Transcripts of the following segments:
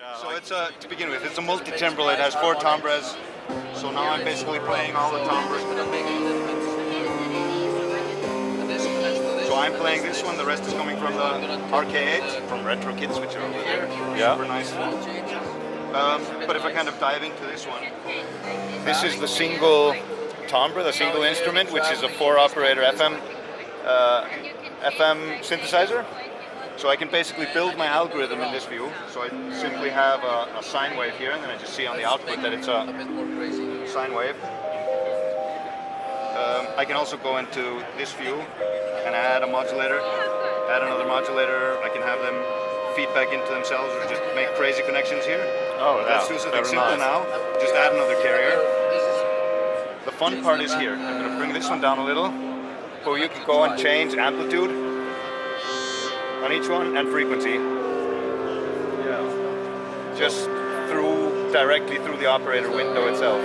So it's to begin with, it's a multi-timbral. It has 4 timbres. So now I'm basically playing all the timbres. So I'm playing this one. The rest is coming from the RK-008 from RetrokitsDev, which are over there. Yeah. Super nice. But if I kind of dive into this one, this is the single timbre, the single instrument, which is a 4-operator FM synthesizer. So I can basically build my algorithm in this view. So I simply have a sine wave here, and then I just see on the output that it's a sine wave. I can also go into this view and add a modulator, add another modulator. I can have them feedback into themselves or just make crazy connections here. Oh, Let's do something simple now. Just add another carrier. The fun part is here. I'm going to bring this one down a little. So you can go and change amplitude on each one and frequency. Yeah. Just directly through the operator window itself.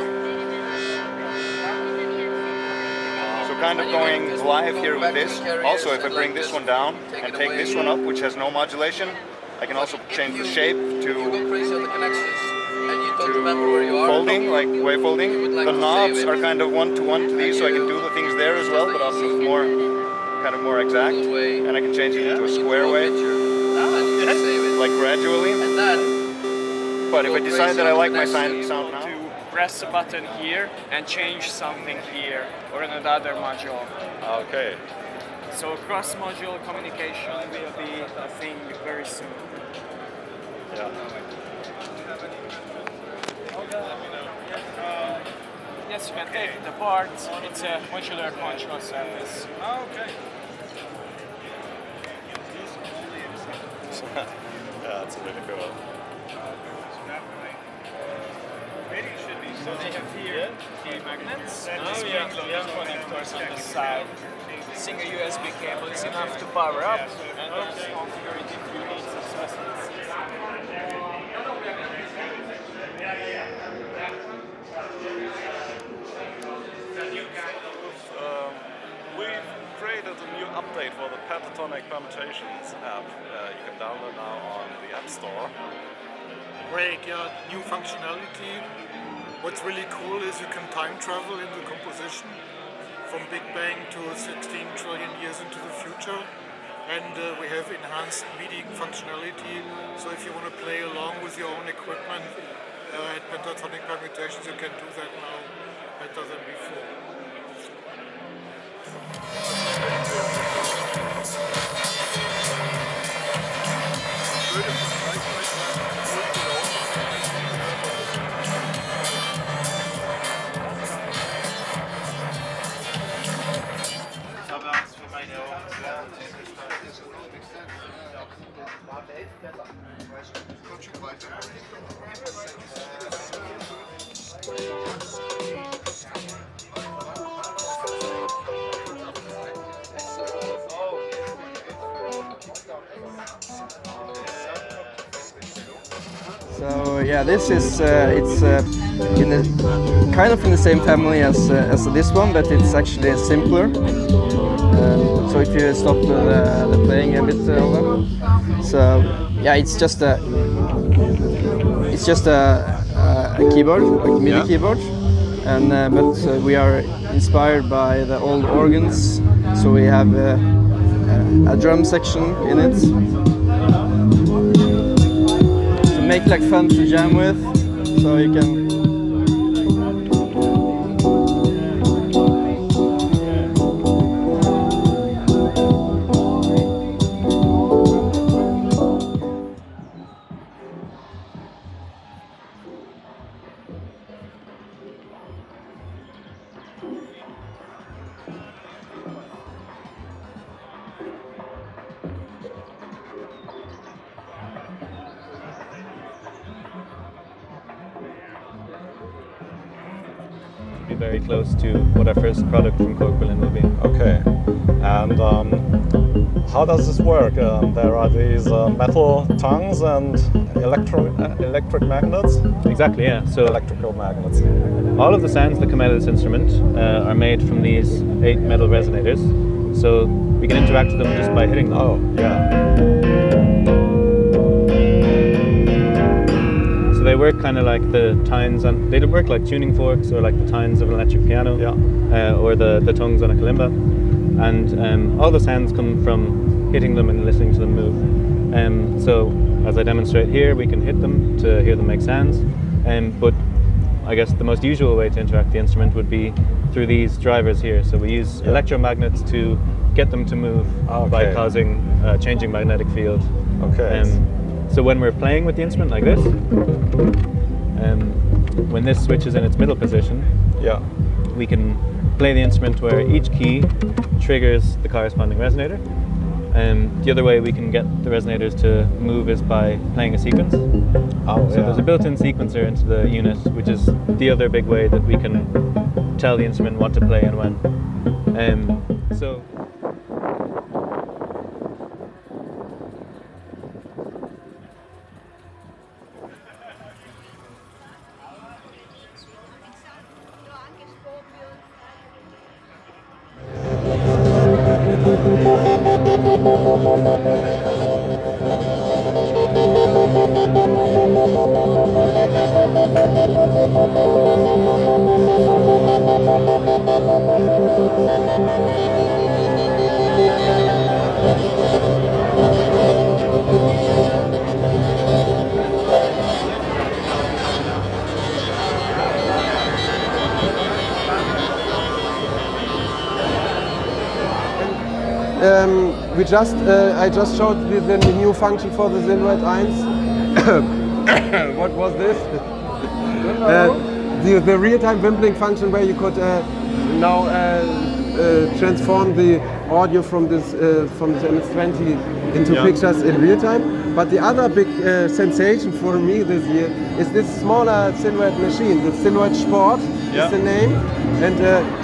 So kind of going live here with this. Also, if I bring this one down and take this one up, which has no modulation, I can also change the shape to folding, like wave folding. The knobs are kind of one-to-one to these, so I can do the things there as well, but also kind of more exact. And I can change it into a square wave, like gradually. But if I decide that I like my sound now, press a button here and change something here or in another module. Okay. So cross-module communication will be a thing very soon. Yeah. Yes, you can take it apart. It's a modular control surface. Okay. Yeah, that's really cool. So they have here the magnets and the spring loading connectors on the side. Single USB cable is enough to power up and also configure it if you need some specific things. We've created a new update for the pentatonic permutations app. You can download now on the App Store. Great, yeah, new functionality. What's really cool is you can time travel in the composition from Big Bang to 16 trillion years into the future. And we have enhanced MIDI functionality, so if you want to play along with your own equipment at pentatonic permutations, you can do that now better than before. So yeah, this is it's kind of in the same family as this one, but it's actually simpler. So if you stop the playing a bit over, so yeah, it's just a keyboard, like a MIDI keyboard, and but we are inspired by the old organs, so we have a drum section in it. Make like fun to jam with, so you can. Be very close to what our first product from Korg Berlin will be. Okay. And how does this work? There are these metal tongues and electric magnets? Exactly, yeah. So Electrical magnets. all of the sounds that come out of this instrument are made from these 8 metal resonators. So we can interact with them just by hitting them. Oh, yeah. they work kind of like the tines, and they work like tuning forks or like the tines of an electric piano, or the tongues on a kalimba. And all the sounds come from hitting them and listening to them move. So as I demonstrate here, we can hit them to hear them make sounds. But I guess the most usual way to interact the instrument would be through these drivers here. So we use electromagnets to get them to move by causing a changing magnetic field. So when we're playing with the instrument like this, when this switches in its middle position, we can play the instrument where each key triggers the corresponding resonator. The other way we can get the resonators to move is by playing a sequence. So there's a built-in sequencer into the unit, which is the other big way that we can tell the instrument what to play and when. So I just showed the new function for the Silhouette 1. What was this? The real-time wimpling function where you could now transform the audio from this MS-20 into pictures in real time. But the other big sensation for me this year is this smaller Silhouette machine. The Silhouette Sport is the name, and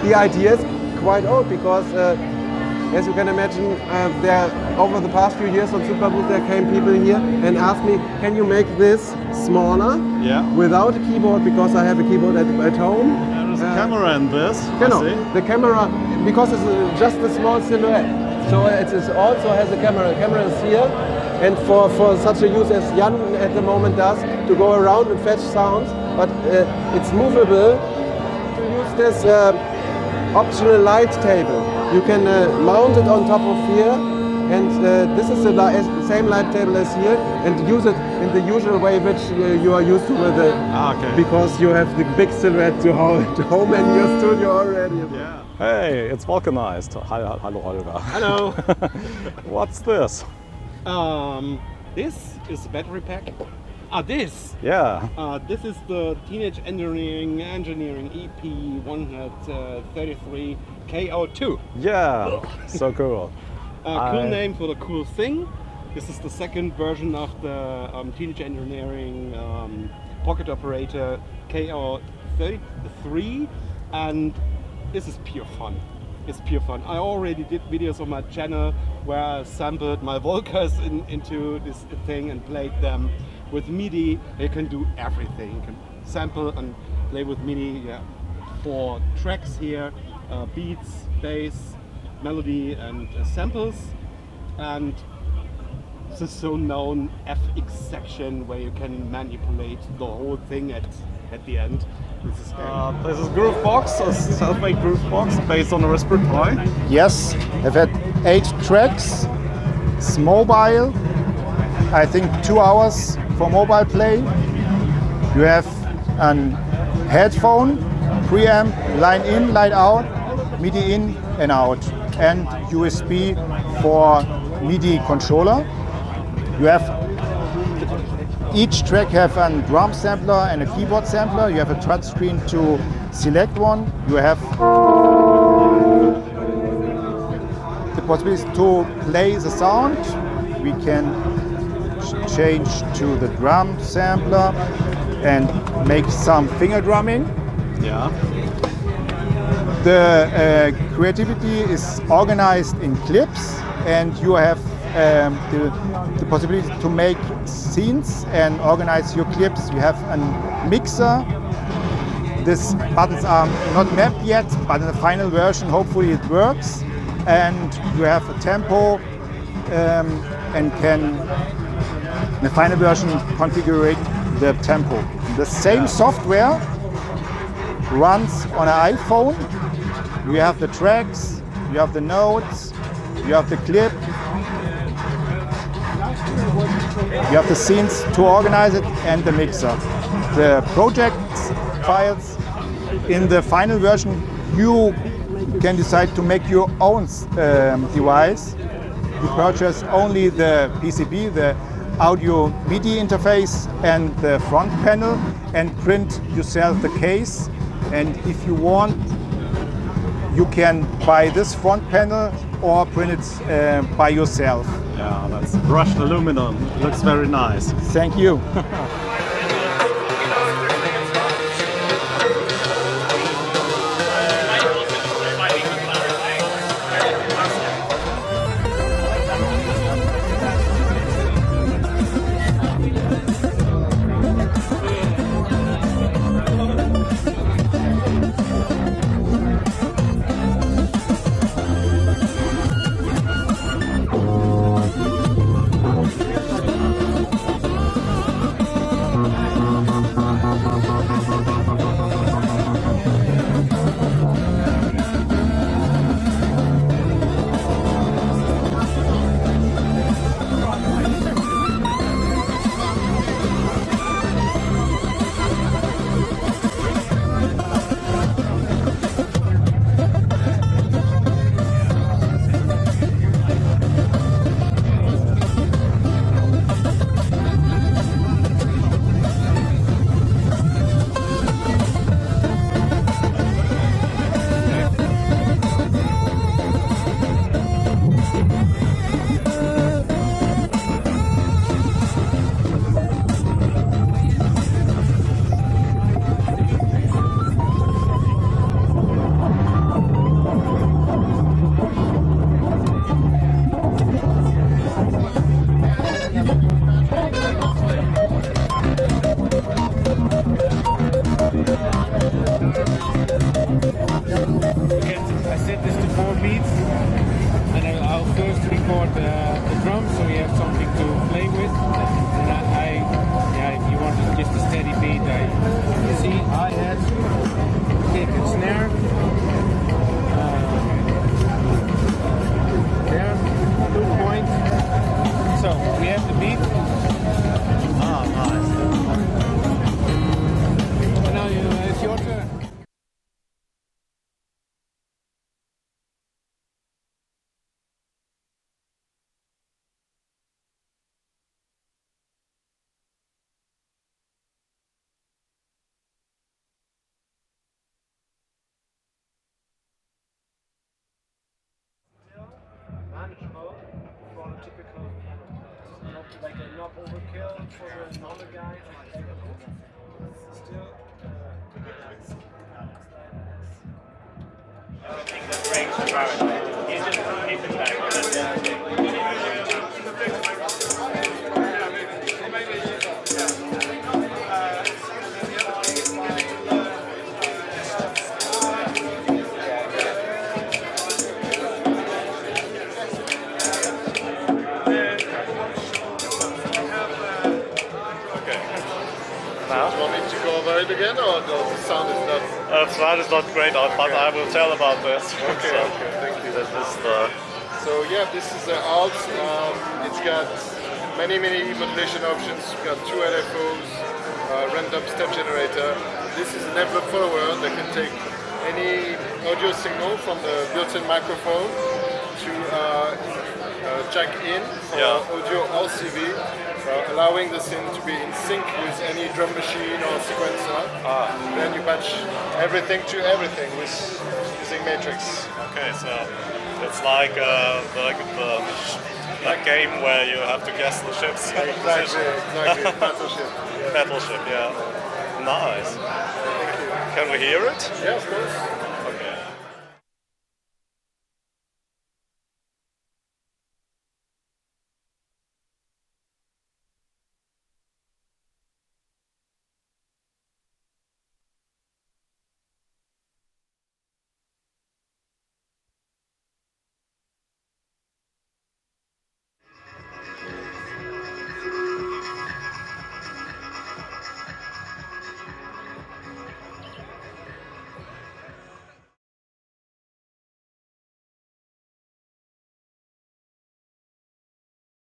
the idea is quite old because. As you can imagine, over the past few years on SuperBooth there came people here and asked me, can you make this smaller without a keyboard, because I have a keyboard at home. There's a camera in this. The camera, because it's just a small Silhouette, so it also has a camera. The camera is here, and for such a use as Jan at the moment does, to go around and fetch sounds, but it's movable to use this optional light table. You can mount it on top of here, and this is the same light table as here, and use it in the usual way which you are used to with it, because you have the big Silhouette to home in your studio already. Hey, it's vulcanized. Hello, Holger. Hello. What's this? This is the battery pack. This? This is the Teenage Engineering EP 133 K02. Yeah, so cool. Cool name for the cool thing. This is the second version of the Teenage Engineering pocket operator K03, and this is pure fun. It's pure fun. I already did videos on my channel where I sampled my Volcas into this thing and played them. With MIDI, you can do everything. You can sample and play with MIDI. 4 tracks here, beats, bass, melody, and samples. And the so-known FX section where you can manipulate the whole thing at the end. This is Groovebox, a self-made Groovebox based on a Raspberry Pi. Yes, I've had 8 tracks. It's mobile. I think 2 hours for mobile play. You have an headphone, preamp, line in, line out, MIDI in and out, and USB for MIDI controller. You have each track have a drum sampler and a keyboard sampler. You have a touch screen to select one. You have the possibility to play the sound. We can change to the drum sampler and make some finger drumming. The creativity is organized in clips, and you have the possibility to make scenes and organize your clips. You have a mixer. These buttons are not mapped yet, but in the final version hopefully it works. And you have a tempo and can in the final version configure the tempo The same software runs on an iPhone. You have the tracks, you have the notes, you have the clip, you have the scenes to organize it, and the mixer. The project files in the final version, you can decide to make your own device. You purchase only the PCB, the audio MIDI interface and the front panel, and print yourself the case. And if you want, you can buy this front panel or print it by yourself. Yeah, that's brushed aluminum. Looks very nice. Thank you. Manageable for a typical, not like a knob overkill for the normal guy. Still, Again, or the sound is not? The sound is not great, but I will tell about this. Okay, okay, thank you. This is the... So yeah, this is the alt. It's got many modulation options. It's got two LFOs, random step generator. This is an envelope follower that can take any audio signal from the built-in microphone to jack in for audio or CV. Allowing the synth to be in sync with any drum machine or sequencer. Then you patch everything to everything with using Matrix. Okay, so it's like a game where you have to guess the ship's Exactly. Battleship. Battleship, yeah. Nice. Thank you. Can we hear it? Yeah, of course.